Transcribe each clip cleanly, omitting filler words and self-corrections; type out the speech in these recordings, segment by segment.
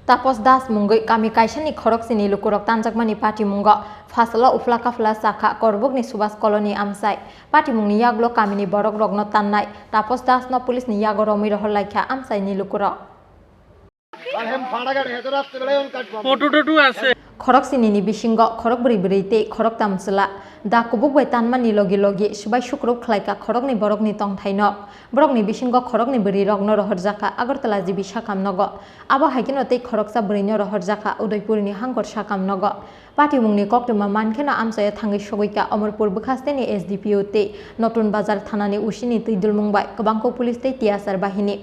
Tapos das munggui kami kaisani khorok sini lukurok tanjakmani party munggo fasala ufla kafla saka korbukni subas koloni amsai party mungni yaglo kamini borok rogno tannai tapos das no pulis ni yago romi rohol laikha amsai ni lukurok khorok sini ni bisingo khorok buri buri te khorok tamsula da kubuk bai tanmani logi logi subai shukruk khlaika khorok ni borok ni tong thaino borok ni bisingo khorok ni buri rogno rohor jaka agartala jibi sakam nogo abo haikino te khorok sa buri no rohor jaka udaipur ni hangor sakam nogo party mungni koktuma mankhena amsaya thangi sogoika Amarpur bukhaste ni SDPO te notun bazar thanani usini tuidul mungbai kabangko pulis te tiasar bahini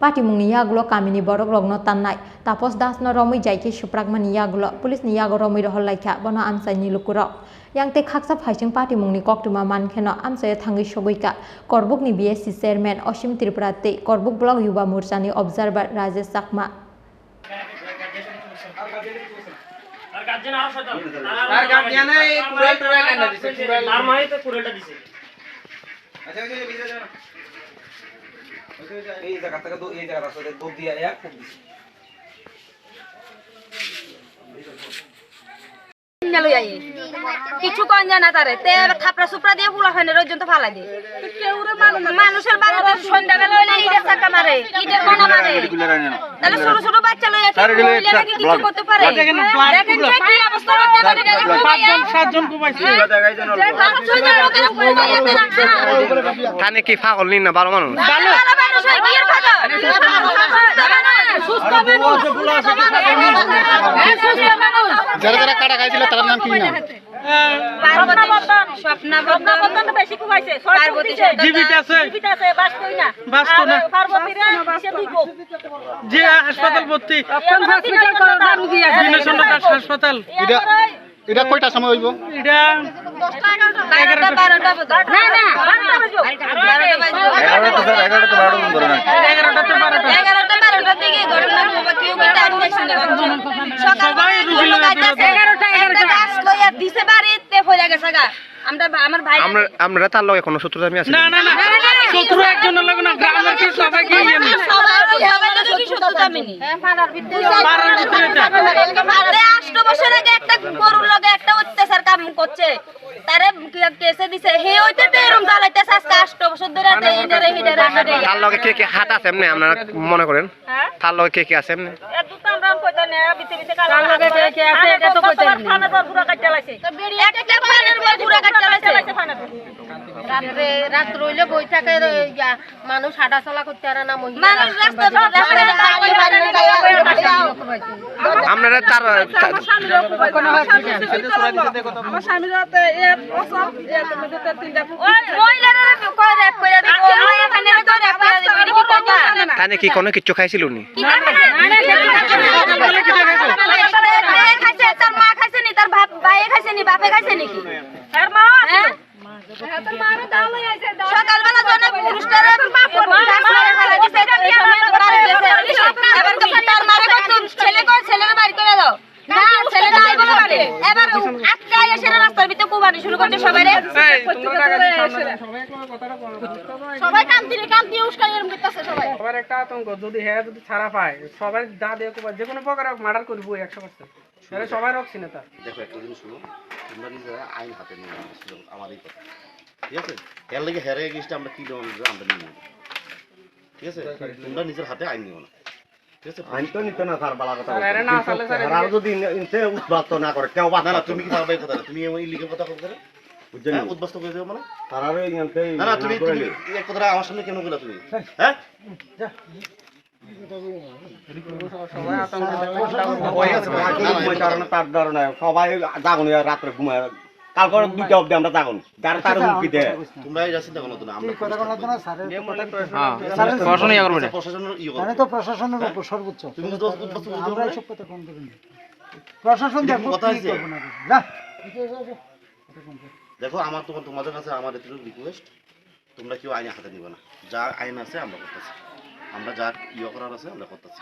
Party mungni yaglo kamini borok rogno tannai tapos das no romui jaiki supragmani yaglo pulis ni yago romui rohol laikha bono amsai ni lukurok yang te khaksa phaising party mungni koktuma mankheno amsaya thangi sogoika korbuk ni BSC chairman Osim Tripura te korbuk block yuba morcha ni observer Rajesh Sakma এই জায়গা থেকে এই জায়গা রাস্তাতে দৌড় দিয়ে এক খুব দিছে কিছু কন জানা তারে তে থাপড়া সুপড়া দিয়ে ফুলা ফাইনে পর্যন্ত ফালাই দে মানুষের বাড়িতে সন্ধ্যাবেলা হইলে ইটের চাকা মারে ইটের কোনা মারে তাহলে ছোট ছোট বাচ্চা লইয়া কি কিছু করতে পারে দেখেন যে কি অবস্থা হচ্ছে পাঁচজন সাতজন কুমাইছে কানে কি পাগল নি না ভালো মানুষ ভালো মানুষ বিয়ের পাগল সুস্থ মানুষ যারা যারা কাটা খাইছিল তার নাম কি নাম স্বপ্নাবর্ধন বেশি কুমাইছে জীবিত আছে বাঁচতই না পার্বতীরা সে দুই গোপ যে হাসপাতাল ভর্তি হাসপাতাল এটা কয়টা সময় হইব এটা 12টা না না 12টা বাজো 11টা থেকে ঘটনা বাবা কেউ টাইম দেখছে না সকাল রুগী গাইতেছে 11টা গাছ লইয়া দিছে বাড়িতে ফইরা গেছে গা আমরা আমার ভাই আমরা তার লগে কোনো শত্রুতা আমি আছে না না না শত্রু একজনের লগে না গ্রামের কি সবাই কি সবাই কি শত্রুতা মিনি পাড়ার ভিতরে 8 বছর আগে একটা গরুর লগে একটা অত্যাচার কাম করছে তারে কেসে দিছে হে হইতে তো এরকম জ্বালাইতেছে আজকে 8 বছর ধরে এটারে তার লগে কে হাত আছে এমনি আপনারা মনে করেন তার লগে কে আছে এমনি এ দুটো আমরা কইতা না বিতে বিতে কালা তার লগে কে আছে এটা তো কইতা না ফানা পর পুরা কাটতে লাইছে একটা ফানের পর পুরা কাটতে লাইছে ফানা রাত রইলে বই থাকে মানুষ হাঁটা চলা করতে আর না মানুষ রাস্তা আপনারা তার আমার স্বামীর হাতে এর অসব এর মধ্যে তিনটা মহিলারা কই র‍্যাপ কইরা দিব মায়া ফানে কই র‍্যাপ কইরা দিব এটা কি কথা তানে কি কোনো কিছু খাইছিল নি খাইছে তার মা খাইছে নি তার ভাই খাইছে নি বাপে খাইছে নাকি তার মা তার মারে দাও লই আইছে সকালবেলা জনে পুরুষটারে এবার তো তার মারে কত ছেলে কই ছেলের বাড়ি করে দাও না ছেলে নাই বলে বাড়ি এবার আজকে এসে রাস্তার ভিতরে কুবানি শুরু করতে সবাই রে সবাই কান্তি উস্কানি এরকম করতেছে সবাই সবার একটা আতঙ্ক যদি হ্যাঁ যদি ছাড়া পায় সবাই দা দিয়ে কুবা যে কোনো প্রকার মার্ডার করব 100% আরে সবাই রক্ষী না তা দেখো একটা জিনিস শুনো তোমরা নিজেরা আইন হাতে নিয়ে আসছো আমাদের কথা ঠিক আছে এর লাগে হেরে গিয়েছে আমরা কি দেব আমরা নিয়ে নেব ঠিক আছে তোমরা নিজের হাতে আইন নিও না ঠিক আছে আইন তো নিতে না স্যার বালা কথা আরে না আসলে স্যার আর যদি ইনতে উৎপাত না করে কেউ বাধা না তুমি কি পারবে কথা তুমি এই লিগে কথা করে বুঝছেন উদ্বাস্ত করে দেব মানে তারারে ইনতে না তুমি এক কথা আমার সামনে কেন কইলা তুমি হ্যাঁ যা সবাই আতঙ্ক ভয় আছে ওই কারণে তার ধরনা সবাই জাগুন রাতে ঘুমায় কাল করে দুইটা অবধি আমরা জাগুন যার তার হুমকি দেয় তোমরা এই চিন্তা করো না আমরা কথা বলা না স্যার হ্যাঁ প্রশাসন ইয়া করবে প্রশাসনের ইয়ে মানে তো প্রশাসনের উপর সর্বোচ্চ তুমি তো আমরা এইসব কথা কোন করি না প্রশাসন দেখো কথা আছে না দেখো আমার তোমাদের কাছে আমার একটু রিকোয়েস্ট তোমরা কেউ আইন হাতে নিবে না যা আইন আছে আমরা করতেছি আমরা যা ইয়ে করার আছে আমরা করতেছি